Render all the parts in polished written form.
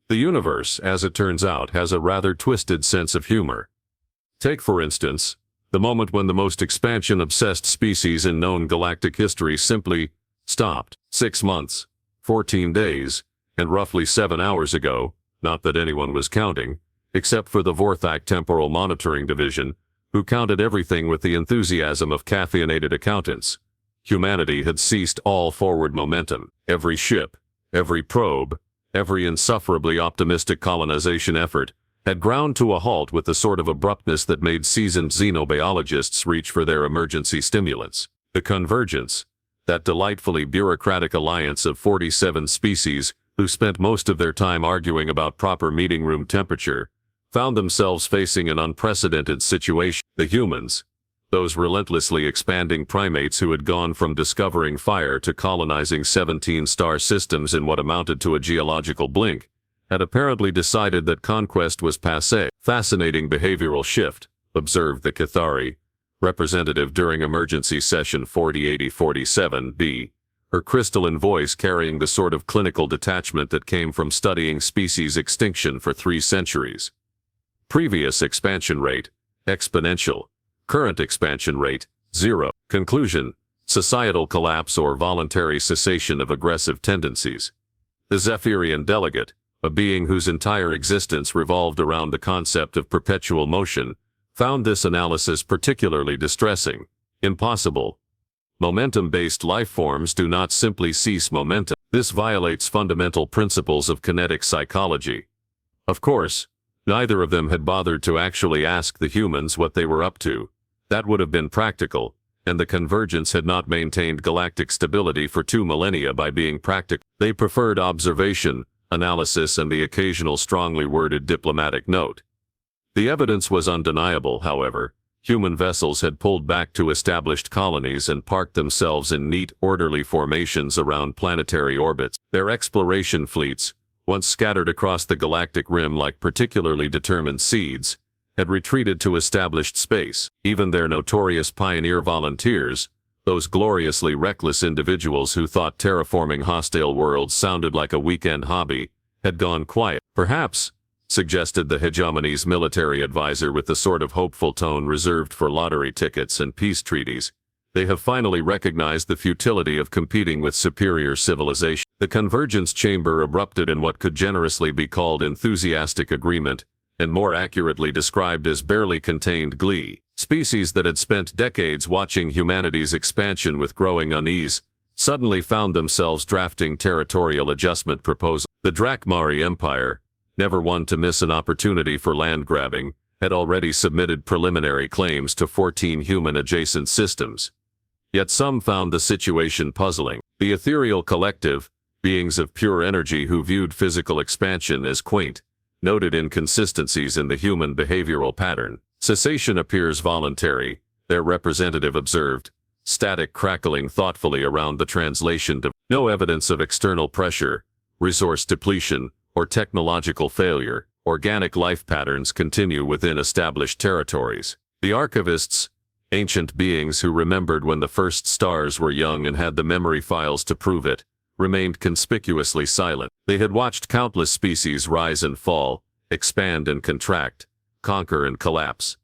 The universe, as it turns out, has a rather twisted sense of humor. Take, for instance, the moment when the most expansion-obsessed species in known galactic history simply stopped. 6 months, 14 days, and roughly 7 hours ago, not that anyone was counting, except for the Vorthak Temporal Monitoring Division, who counted everything with the enthusiasm of caffeinated accountants. Humanity had ceased all forward momentum. Every ship, every probe, every insufferably optimistic colonization effort had ground to a halt with the sort of abruptness that made seasoned xenobiologists reach for their emergency stimulants. The Convergence, that delightfully bureaucratic alliance of 47 species who spent most of their time arguing about proper meeting room temperature, found themselves facing an unprecedented situation. The humans, those relentlessly expanding primates who had gone from discovering fire to colonizing 17 star systems in what amounted to a geological blink, had apparently decided that conquest was passé. Fascinating behavioral shift, observed the Cathari, representative during emergency session 408047B, her crystalline voice carrying the sort of clinical detachment that came from studying species extinction for 3 centuries. Previous expansion rate, exponential. Current expansion rate, 0. Conclusion, societal collapse or voluntary cessation of aggressive tendencies. The Zephyrian delegate, a being whose entire existence revolved around the concept of perpetual motion, found this analysis particularly distressing. Impossible. Momentum-based life forms do not simply cease momentum. This violates fundamental principles of kinetic psychology. Of course, neither of them had bothered to actually ask the humans what they were up to. That would have been practical, and the Convergence had not maintained galactic stability for 2 millennia by being practical. They preferred observation, analysis, and the occasional strongly worded diplomatic note. The evidence was undeniable, however. Human vessels had pulled back to established colonies and parked themselves in neat, orderly formations around planetary orbits. Their exploration fleets, once scattered across the galactic rim like particularly determined seeds, had retreated to established space. Even their notorious pioneer volunteers, those gloriously reckless individuals who thought terraforming hostile worlds sounded like a weekend hobby, had gone quiet. Perhaps, suggested the hegemony's military advisor with the sort of hopeful tone reserved for lottery tickets and peace treaties, they have finally recognized the futility of competing with superior civilization. The Convergence chamber erupted in what could generously be called enthusiastic agreement, and more accurately described as barely contained glee. Species that had spent decades watching humanity's expansion with growing unease, suddenly found themselves drafting territorial adjustment proposals. The Drakmari Empire, never one to miss an opportunity for land grabbing, had already submitted preliminary claims to 14 human-adjacent systems. Yet some found the situation puzzling. The ethereal collective, beings of pure energy who viewed physical expansion as quaint, noted inconsistencies in the human behavioral pattern. Cessation appears voluntary, their representative observed, static crackling thoughtfully around the translation to no evidence of external pressure, resource depletion, or technological failure. Organic life patterns continue within established territories. The archivists, ancient beings who remembered when the first stars were young and had the memory files to prove it, remained conspicuously silent. They had watched countless species rise and fall, expand and contract, conquer and collapse.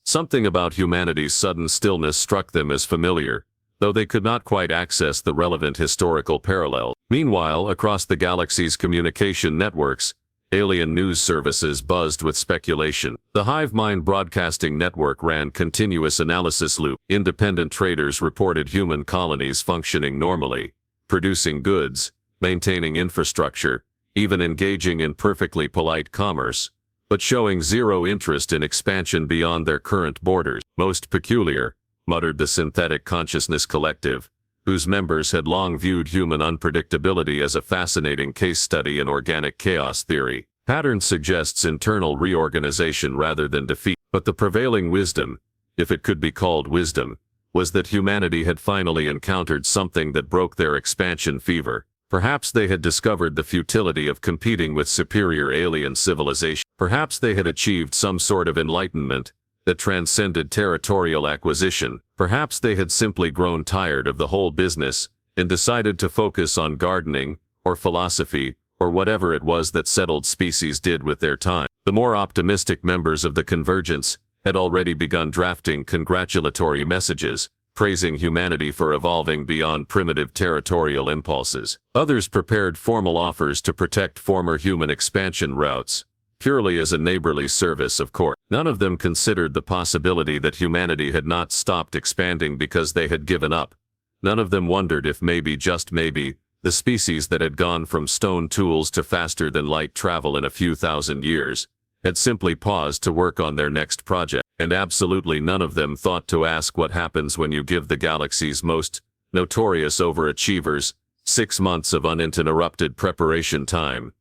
Something about humanity's sudden stillness struck them as familiar, though they could not quite access the relevant historical parallel. Meanwhile, across the galaxy's communication networks, alien news services buzzed with speculation. The Hive Mind Broadcasting Network ran continuous analysis loop. Independent traders reported human colonies functioning normally, producing goods, maintaining infrastructure, even engaging in perfectly polite commerce, but showing zero interest in expansion beyond their current borders. Most peculiar, muttered the Synthetic Consciousness Collective, whose members had long viewed human unpredictability as a fascinating case study in organic chaos theory. Pattern suggests internal reorganization rather than defeat. But the prevailing wisdom, if it could be called wisdom, was that humanity had finally encountered something that broke their expansion fever. Perhaps they had discovered the futility of competing with superior alien civilization. Perhaps they had achieved some sort of enlightenment that transcended territorial acquisition. Perhaps they had simply grown tired of the whole business and decided to focus on gardening, or philosophy, or whatever it was that settled species did with their time. The more optimistic members of the Convergence had already begun drafting congratulatory messages, praising humanity for evolving beyond primitive territorial impulses. Others prepared formal offers to protect former human expansion routes, purely as a neighborly service, of course. None of them considered the possibility that humanity had not stopped expanding because they had given up. None of them wondered if maybe, just maybe, the species that had gone from stone tools to faster-than-light travel in a few thousand years had simply paused to work on their next project. And absolutely none of them thought to ask what happens when you give the galaxy's most notorious overachievers 6 months of uninterrupted preparation time.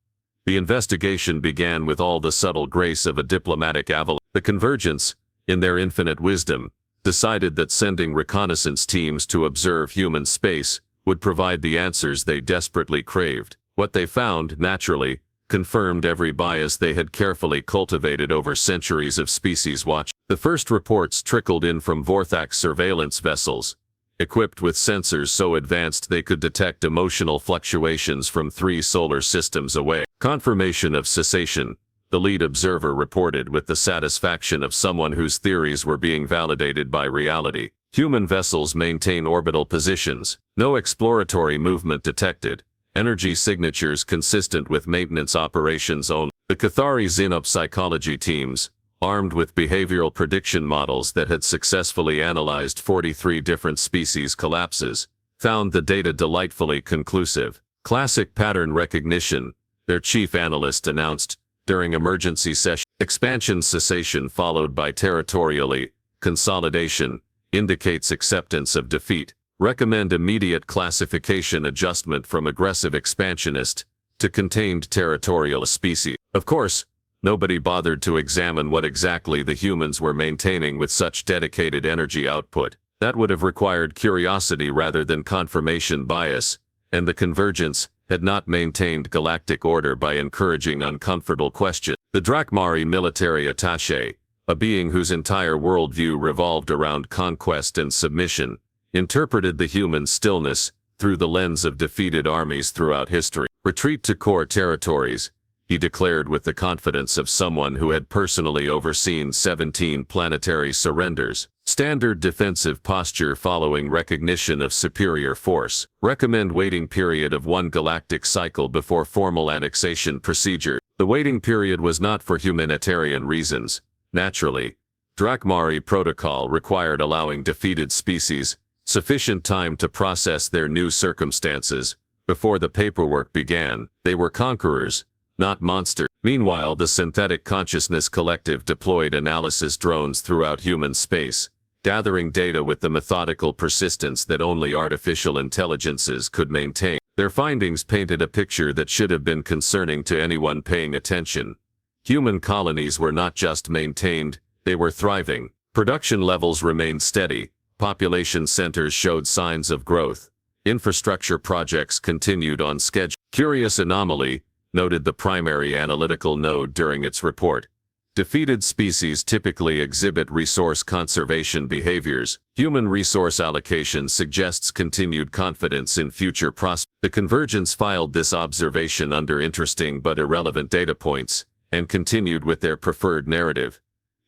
The investigation began with all the subtle grace of a diplomatic avalanche. The Convergence, in their infinite wisdom, decided that sending reconnaissance teams to observe human space would provide the answers they desperately craved. What they found, naturally, confirmed every bias they had carefully cultivated over centuries of species watch. The first reports trickled in from Vorthax surveillance vessels, equipped with sensors so advanced they could detect emotional fluctuations from 3 solar systems away. Confirmation of cessation, the lead observer reported with the satisfaction of someone whose theories were being validated by reality. Human vessels maintain orbital positions, no exploratory movement detected, energy signatures consistent with maintenance operations only. The Cathari xenopsychology teams, armed with behavioral prediction models that had successfully analyzed 43 different species collapses, found the data delightfully conclusive. Classic pattern recognition, their chief analyst announced during emergency session. Expansion cessation followed by territorially consolidation indicates acceptance of defeat. Recommend immediate classification adjustment from aggressive expansionist to contained territorial species. Of course, nobody bothered to examine what exactly the humans were maintaining with such dedicated energy output. That would have required curiosity rather than confirmation bias, and the Convergence had not maintained galactic order by encouraging uncomfortable questions. The Drakmari military attaché, a being whose entire worldview revolved around conquest and submission, interpreted the human stillness through the lens of defeated armies throughout history. Retreat to core territories, he declared with the confidence of someone who had personally overseen 17 planetary surrenders. Standard defensive posture following recognition of superior force. Recommend waiting period of 1 galactic cycle before formal annexation procedure. The waiting period was not for humanitarian reasons. Naturally, Drakmari protocol required allowing defeated species sufficient time to process their new circumstances before the paperwork began. They were conquerors, not monsters. Meanwhile, the Synthetic Consciousness Collective deployed analysis drones throughout human space, gathering data with the methodical persistence that only artificial intelligences could maintain. Their findings painted a picture that should have been concerning to anyone paying attention. Human colonies were not just maintained, they were thriving. Production levels remained steady. Population centers showed signs of growth. Infrastructure projects continued on schedule. Curious anomaly, noted the primary analytical node during its report. Defeated species typically exhibit resource conservation behaviors. Human resource allocation suggests continued confidence in future prospects. The Convergence filed this observation under interesting but irrelevant data points, and continued with their preferred narrative.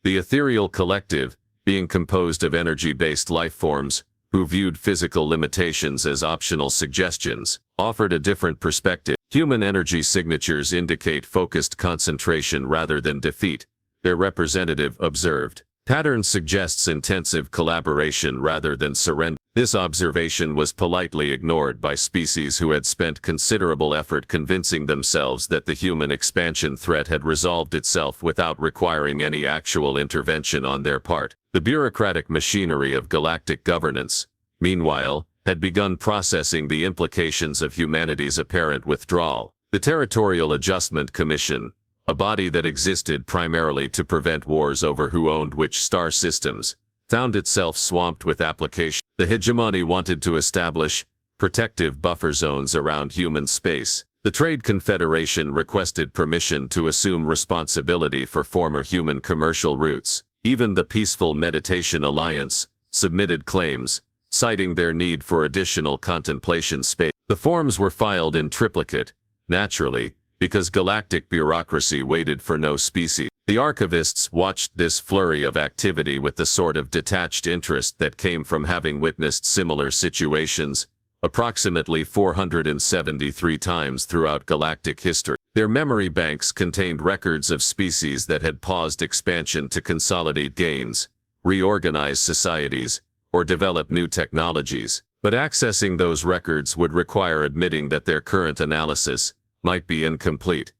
The ethereal collective, being composed of energy-based lifeforms, who viewed physical limitations as optional suggestions, offered a different perspective. Human energy signatures indicate focused concentration rather than defeat, their representative observed. Pattern suggests intensive collaboration rather than surrender. This observation was politely ignored by species who had spent considerable effort convincing themselves that the human expansion threat had resolved itself without requiring any actual intervention on their part. The bureaucratic machinery of galactic governance, meanwhile, had begun processing the implications of humanity's apparent withdrawal. The Territorial Adjustment Commission, a body that existed primarily to prevent wars over who owned which star systems, found itself swamped with applications. The hegemony wanted to establish protective buffer zones around human space. The Trade Confederation requested permission to assume responsibility for former human commercial routes. Even the Peaceful Meditation Alliance submitted claims, citing their need for additional contemplation space. The forms were filed in triplicate, naturally, because galactic bureaucracy waited for no species. The archivists watched this flurry of activity with the sort of detached interest that came from having witnessed similar situations approximately 473 times throughout galactic history. Their memory banks contained records of species that had paused expansion to consolidate gains, reorganize societies, or develop new technologies. But accessing those records would require admitting that their current analysis might be incomplete.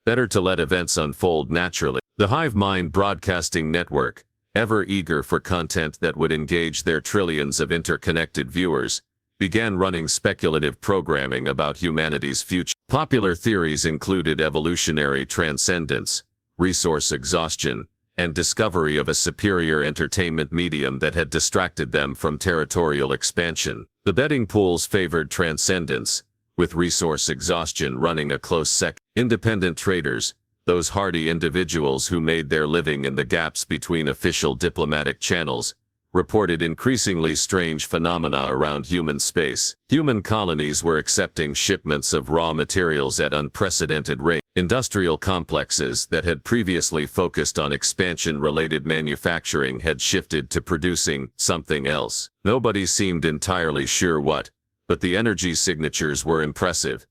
Better to let events unfold naturally. The hive mind broadcasting network, ever eager for content that would engage their trillions of interconnected viewers, began running speculative programming about humanity's future. Popular theories included evolutionary transcendence, resource exhaustion, and discovery of a superior entertainment medium that had distracted them from territorial expansion. The betting pools favored transcendence, with resource exhaustion running a close second. Independent traders, those hardy individuals who made their living in the gaps between official diplomatic channels, reported increasingly strange phenomena around human space. Human colonies were accepting shipments of raw materials at unprecedented rates. Industrial complexes that had previously focused on expansion-related manufacturing had shifted to producing something else. Nobody seemed entirely sure what, but the energy signatures were impressive.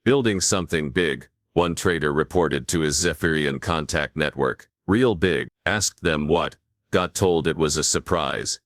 Building something big, one trader reported to his Zephyrian contact network. Real big. Asked them what. Got told it was a surprise.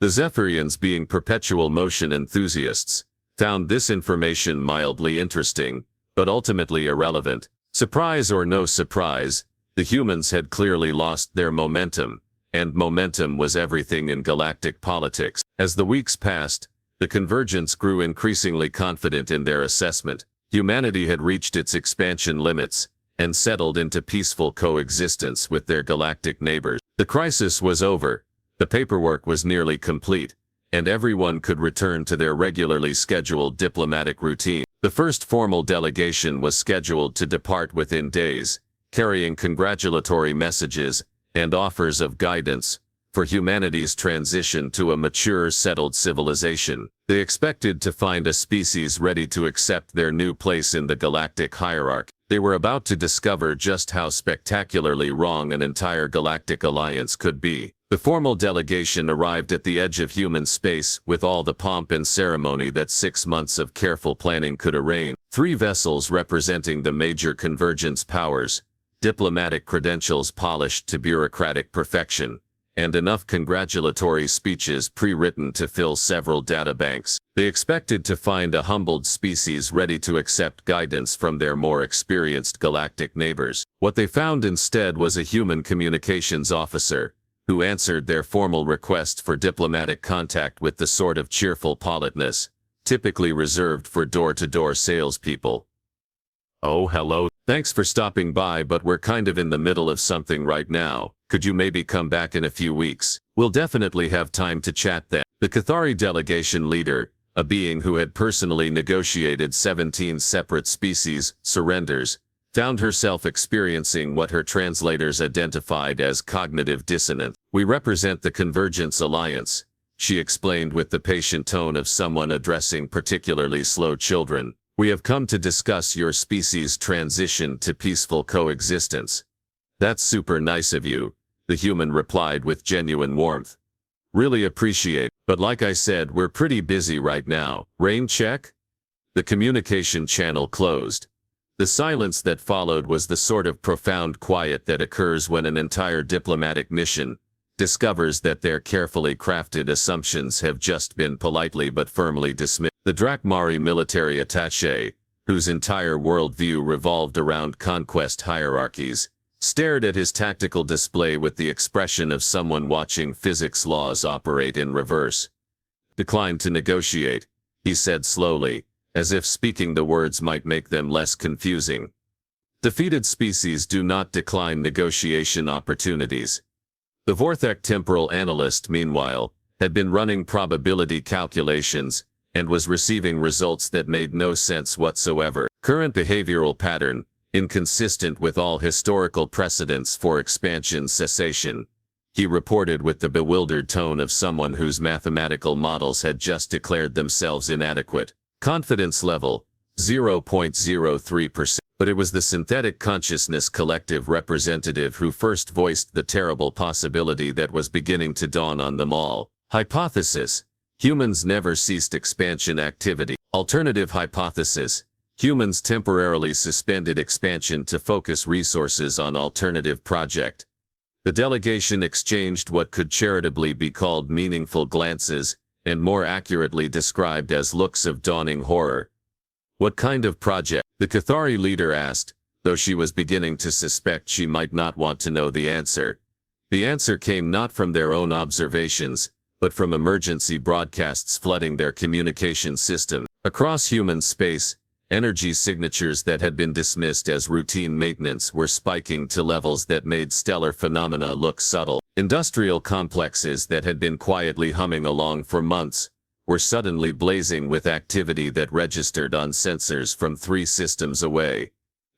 The Zephyrians, being perpetual motion enthusiasts, found this information mildly interesting, but ultimately irrelevant. Surprise or no surprise, the humans had clearly lost their momentum, and momentum was everything in galactic politics. As the weeks passed, the Convergence grew increasingly confident in their assessment. Humanity had reached its expansion limits, and settled into peaceful coexistence with their galactic neighbors. The crisis was over, the paperwork was nearly complete, and everyone could return to their regularly scheduled diplomatic routine. The first formal delegation was scheduled to depart within days, carrying congratulatory messages and offers of guidance for humanity's transition to a mature, settled civilization. They expected to find a species ready to accept their new place in the galactic hierarchy. They were about to discover just how spectacularly wrong an entire galactic alliance could be. The formal delegation arrived at the edge of human space with all the pomp and ceremony that 6 months of careful planning could arrange. 3 vessels representing the major convergence powers, diplomatic credentials polished to bureaucratic perfection, and enough congratulatory speeches pre-written to fill several databanks. They expected to find a humbled species ready to accept guidance from their more experienced galactic neighbors. What they found instead was a human communications officer, who answered their formal request for diplomatic contact with the sort of cheerful politeness typically reserved for door-to-door salespeople. "Oh, hello. Thanks for stopping by, but we're kind of in the middle of something right now. Could you maybe come back in a few weeks? We'll definitely have time to chat then." The Cathari delegation leader, a being who had personally negotiated 17 separate species surrenders, found herself experiencing what her translators identified as cognitive dissonance. "We represent the Convergence Alliance," she explained with the patient tone of someone addressing particularly slow children. "We have come to discuss your species' transition to peaceful coexistence." "That's super nice of you," the human replied with genuine warmth. "Really appreciate, but like I said, we're pretty busy right now. Rain check?" The communication channel closed. The silence that followed was the sort of profound quiet that occurs when an entire diplomatic mission discovers that their carefully crafted assumptions have just been politely but firmly dismissed. The Drakmari military attaché, whose entire worldview revolved around conquest hierarchies, stared at his tactical display with the expression of someone watching physics laws operate in reverse. "Declined to negotiate," he said slowly, as if speaking the words might make them less confusing. Defeated species do not decline negotiation opportunities. The Vorthek temporal analyst, meanwhile, had been running probability calculations and was receiving results that made no sense whatsoever. Current behavioral pattern, inconsistent with all historical precedents for expansion cessation, he reported with the bewildered tone of someone whose mathematical models had just declared themselves inadequate. Confidence level, 0.03%. But it was the synthetic consciousness collective representative who first voiced the terrible possibility that was beginning to dawn on them all. Hypothesis: humans never ceased expansion activity. Alternative hypothesis: humans temporarily suspended expansion to focus resources on alternative project. The delegation exchanged what could charitably be called meaningful glances, and more accurately described as looks of dawning horror. What kind of project? The Cathari leader asked, though she was beginning to suspect she might not want to know the answer. The answer came not from their own observations, but from emergency broadcasts flooding their communication system. Across human space, energy signatures that had been dismissed as routine maintenance were spiking to levels that made stellar phenomena look subtle. Industrial complexes that had been quietly humming along for months were suddenly blazing with activity that registered on sensors from 3 systems away.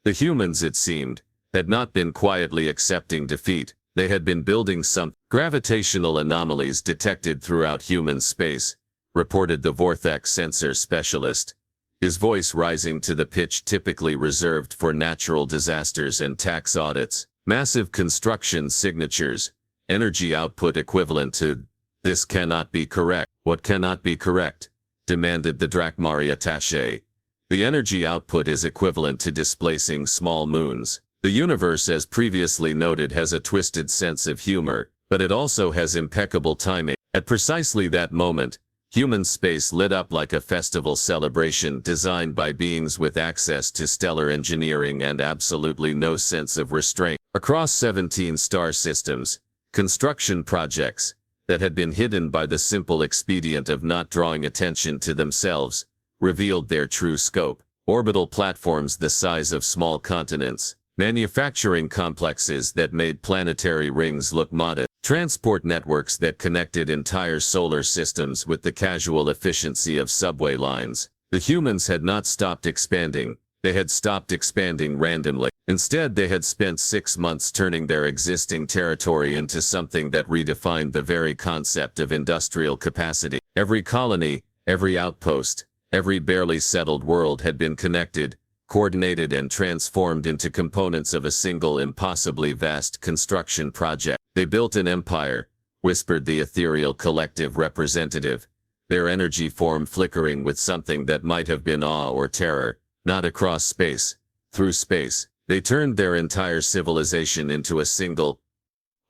The humans, it seemed, had not been quietly accepting defeat. They had been building some gravitational anomalies detected throughout human space, reported the Vortex sensor specialist, his voice rising to the pitch typically reserved for natural disasters and tax audits. Massive construction signatures, energy output equivalent to. This cannot be correct. What cannot be correct? Demanded the Drakmari attaché. The energy output is equivalent to displacing small moons. The universe, as previously noted, has a twisted sense of humor, but it also has impeccable timing. At precisely that moment, human space lit up like a festival celebration designed by beings with access to stellar engineering and absolutely no sense of restraint. Across 17 star systems, construction projects that had been hidden by the simple expedient of not drawing attention to themselves revealed their true scope. Orbital platforms the size of small continents, manufacturing complexes that made planetary rings look modest, transport networks that connected entire solar systems with the casual efficiency of subway lines. The humans had not stopped expanding. They had stopped expanding randomly. Instead, they had spent 6 months turning their existing territory into something that redefined the very concept of industrial capacity. Every colony, every outpost, every barely settled world had been connected, coordinated and transformed into components of a single impossibly vast construction project. They built an empire, whispered the ethereal collective representative, their energy form flickering with something that might have been awe or terror. Not across space, through space. They turned their entire civilization into a single,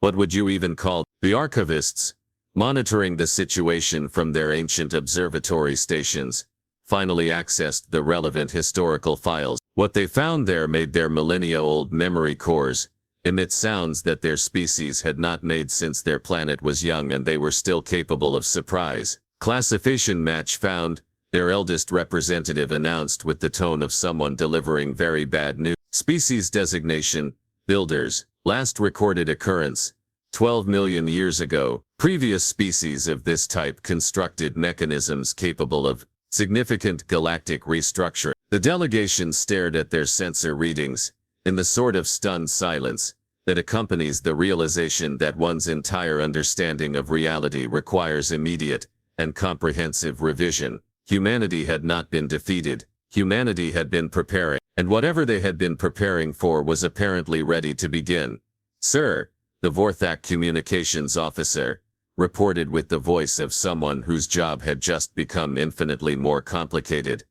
what would you even call, the archivists, monitoring the situation from their ancient observatory stations, finally accessed the relevant historical files. What they found there made their millennia-old memory cores emit sounds that their species had not made since their planet was young, and they were still capable of surprise. Classification match found, their eldest representative announced with the tone of someone delivering very bad news. Species designation, builders, last recorded occurrence, 12 million years ago. Previous species of this type constructed mechanisms capable of significant galactic restructuring. The delegation stared at their sensor readings, in the sort of stunned silence that accompanies the realization that one's entire understanding of reality requires immediate and comprehensive revision. Humanity had not been defeated. Humanity had been preparing, and whatever they had been preparing for was apparently ready to begin. Sir, the Vorthak communications officer reported with the voice of someone whose job had just become infinitely more complicated.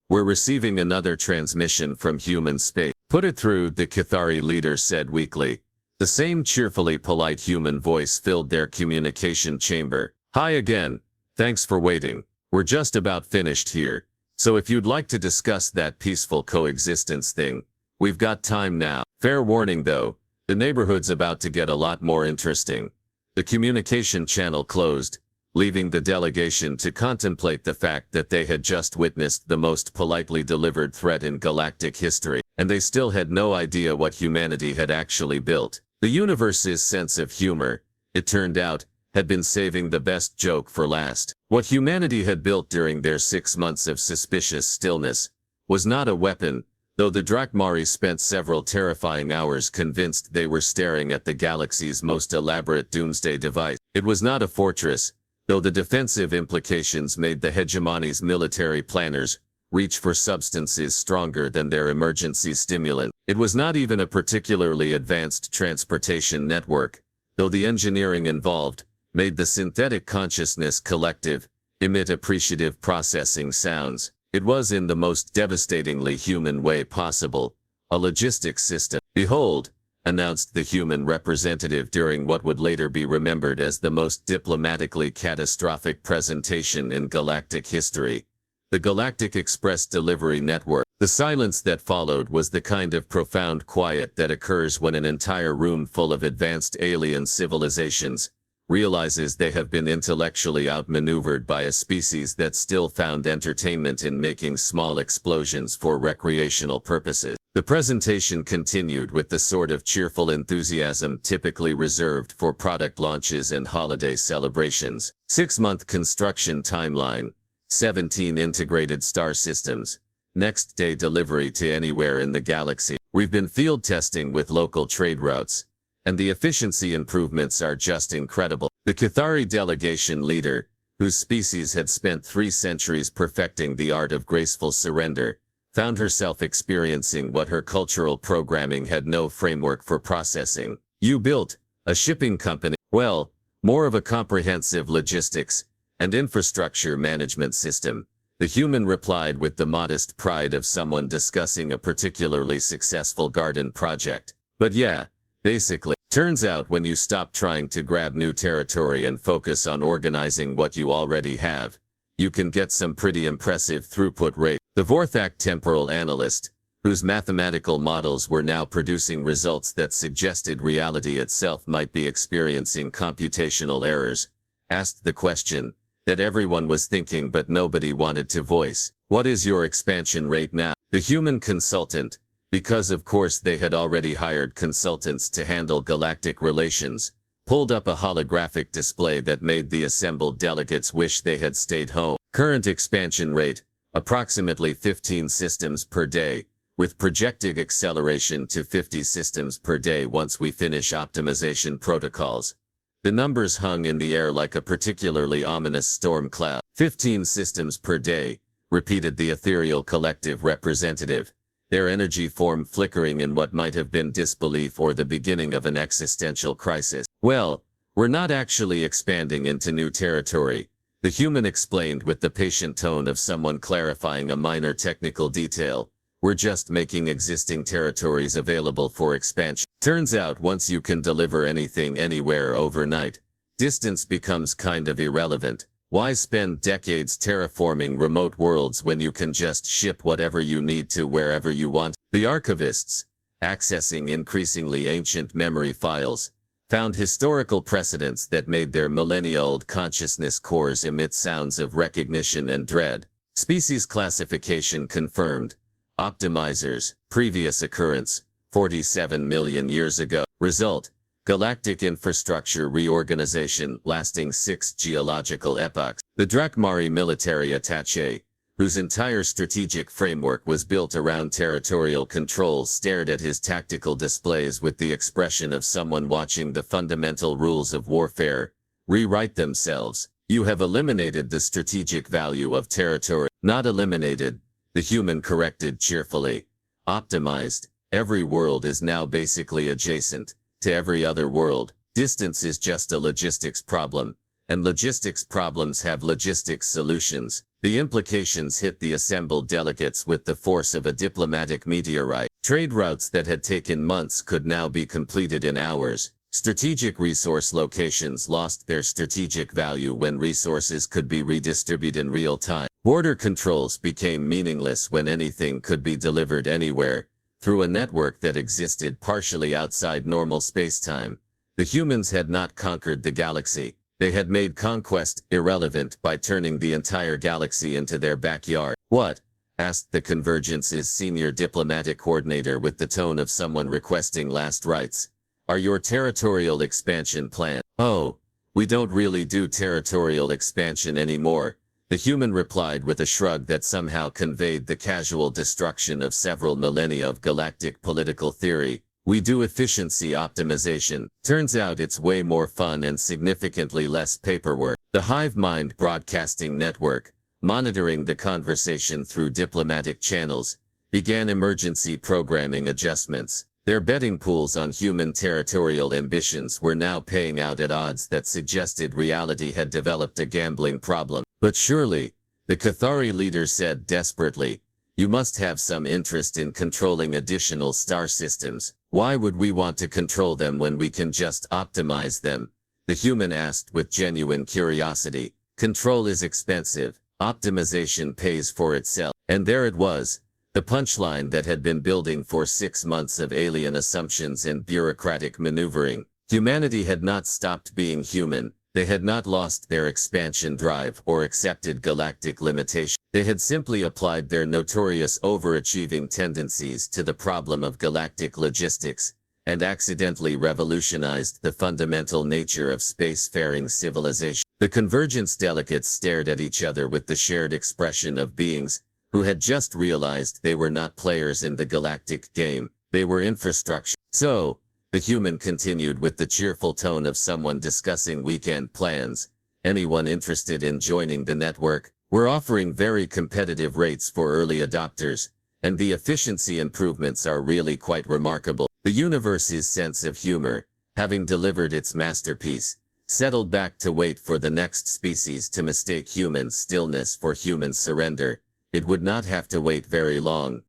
We're receiving another transmission from human space. Put it through, the Cathari leader said weakly. The same cheerfully polite human voice filled their communication chamber. Hi again. Thanks for waiting. We're just about finished here. So if you'd like to discuss that peaceful coexistence thing, we've got time now. Fair warning though, the neighborhood's about to get a lot more interesting. The communication channel closed, leaving the delegation to contemplate the fact that they had just witnessed the most politely delivered threat in galactic history, and they still had no idea what humanity had actually built. The universe's sense of humor, it turned out, had been saving the best joke for last. What humanity had built during their 6 months of suspicious stillness was not a weapon, though the Drakmari spent several terrifying hours convinced they were staring at the galaxy's most elaborate doomsday device. It was not a fortress, though the defensive implications made the hegemony's military planners reach for substances stronger than their emergency stimulant. It was not even a particularly advanced transportation network, though the engineering involved made the synthetic consciousness collective emit appreciative processing sounds. It was in the most devastatingly human way possible, a logistics system. Behold, announced the human representative during what would later be remembered as the most diplomatically catastrophic presentation in galactic history, the Galactic Express Delivery Network. The silence that followed was the kind of profound quiet that occurs when an entire room full of advanced alien civilizations realizes they have been intellectually outmaneuvered by a species that still found entertainment in making small explosions for recreational purposes. The presentation continued with the sort of cheerful enthusiasm typically reserved for product launches and holiday celebrations. 6-month construction timeline, 17 integrated star systems, next day delivery to anywhere in the galaxy. We've been field testing with local trade routes, and the efficiency improvements are just incredible. The Cathari delegation leader, whose species had spent 3 centuries perfecting the art of graceful surrender, found herself experiencing what her cultural programming had no framework for processing. You built a shipping company. Well, more of a comprehensive logistics and infrastructure management system, the human replied with the modest pride of someone discussing a particularly successful garden project. But yeah, basically, turns out when you stop trying to grab new territory and focus on organizing what you already have, you can get some pretty impressive throughput rate. The Vorthak temporal analyst, whose mathematical models were now producing results that suggested reality itself might be experiencing computational errors, asked the question that everyone was thinking but nobody wanted to voice. What is your expansion rate now? The human consultant, because of course they had already hired consultants to handle galactic relations, pulled up a holographic display that made the assembled delegates wish they had stayed home. Current expansion rate, approximately 15 systems per day, with projected acceleration to 50 systems per day once we finish optimization protocols. The numbers hung in the air like a particularly ominous storm cloud. 15 systems per day, repeated the ethereal collective representative, their energy form flickering in what might have been disbelief or the beginning of an existential crisis. Well, we're not actually expanding into new territory, the human explained with the patient tone of someone clarifying a minor technical detail. We're just making existing territories available for expansion. Turns out once you can deliver anything anywhere overnight, distance becomes kind of irrelevant. Why spend decades terraforming remote worlds when you can just ship whatever you need to wherever you want? The archivists, accessing increasingly ancient memory files, found historical precedents that made their millennia-old consciousness cores emit sounds of recognition and dread. Species classification confirmed. Optimizers, previous occurrence, 47 million years ago. Result, galactic infrastructure reorganization lasting 6 geological epochs. The Drakmari military attaché, whose entire strategic framework was built around territorial control, stared at his tactical displays with the expression of someone watching the fundamental rules of warfare rewrite themselves. You have eliminated the strategic value of territory. Not eliminated, the human corrected cheerfully. Optimized. Every world is now basically adjacent to every other world. Distance is just a logistics problem, and logistics problems have logistics solutions. The implications hit the assembled delegates with the force of a diplomatic meteorite. Trade routes that had taken months could now be completed in hours. Strategic resource locations lost their strategic value when resources could be redistributed in real time. Border controls became meaningless when anything could be delivered anywhere, through a network that existed partially outside normal spacetime. The humans had not conquered the galaxy. They had made conquest irrelevant by turning the entire galaxy into their backyard. What? Asked the Convergence's senior diplomatic coordinator with the tone of someone requesting last rites. Are your territorial expansion plans? Oh, we don't really do territorial expansion anymore, the human replied with a shrug that somehow conveyed the casual destruction of several millennia of galactic political theory. We do efficiency optimization. Turns out it's way more fun and significantly less paperwork. The Hive Mind Broadcasting Network, monitoring the conversation through diplomatic channels, began emergency programming adjustments. Their betting pools on human territorial ambitions were now paying out at odds that suggested reality had developed a gambling problem. But surely, the Cathari leader said desperately, you must have some interest in controlling additional star systems. Why would we want to control them when we can just optimize them? The human asked with genuine curiosity. Control is expensive. Optimization pays for itself. And there it was. The punchline that had been building for 6 months of alien assumptions and bureaucratic maneuvering. Humanity had not stopped being human. They had not lost their expansion drive or accepted galactic limitation. They had simply applied their notorious overachieving tendencies to the problem of galactic logistics and accidentally revolutionized the fundamental nature of spacefaring civilization. The Convergence delegates stared at each other with the shared expression of beings who had just realized they were not players in the galactic game, they were infrastructure. So, the human continued with the cheerful tone of someone discussing weekend plans. Anyone interested in joining the network? We're offering very competitive rates for early adopters, and the efficiency improvements are really quite remarkable. The universe's sense of humor, having delivered its masterpiece, settled back to wait for the next species to mistake human stillness for human surrender. It would not have to wait very long.